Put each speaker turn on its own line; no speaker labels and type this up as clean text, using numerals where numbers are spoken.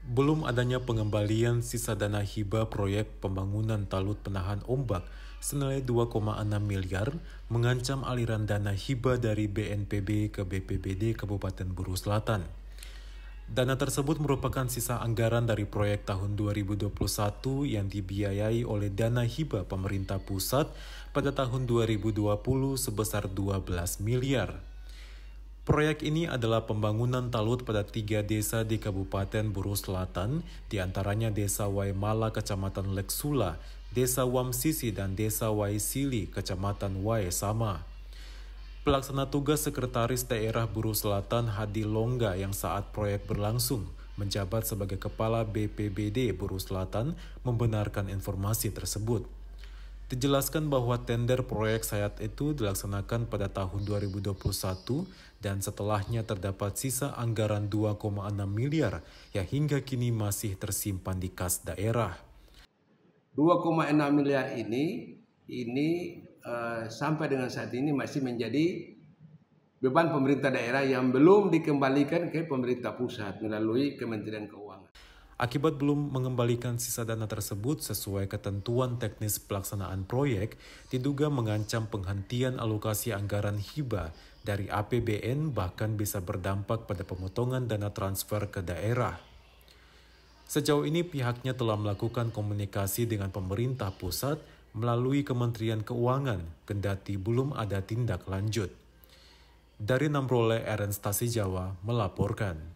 Belum adanya pengembalian sisa dana hibah proyek pembangunan talut penahan ombak senilai 2,6 miliar mengancam aliran dana hibah dari BNPB ke BPBD Kabupaten Buru Selatan. Dana tersebut merupakan sisa anggaran dari proyek tahun 2021 yang dibiayai oleh dana hibah pemerintah pusat pada tahun 2020 sebesar 12 miliar. Proyek ini adalah pembangunan talut pada 3 desa di Kabupaten Buru Selatan, diantaranya Desa Waimala, Kecamatan Leksula, Desa Wamsisi, dan Desa Waisili, Kecamatan Waesama. Pelaksana tugas Sekretaris Daerah Buru Selatan Hadi Longga yang saat proyek berlangsung menjabat sebagai Kepala BPBD Buru Selatan membenarkan informasi tersebut. Dijelaskan bahwa tender proyek Sayat itu dilaksanakan pada tahun 2021 dan setelahnya terdapat sisa anggaran 2,6 miliar yang hingga kini masih tersimpan di kas daerah.
2,6 miliar ini sampai dengan saat ini masih menjadi beban pemerintah daerah yang belum dikembalikan ke pemerintah pusat melalui Kementerian Keuangan.
Akibat belum mengembalikan sisa dana tersebut sesuai ketentuan teknis pelaksanaan proyek, diduga mengancam penghentian alokasi anggaran hibah dari APBN bahkan bisa berdampak pada pemotongan dana transfer ke daerah. Sejauh ini pihaknya telah melakukan komunikasi dengan pemerintah pusat melalui Kementerian Keuangan, kendati belum ada tindak lanjut. Dari Namrole, RN Stasi Jawa melaporkan.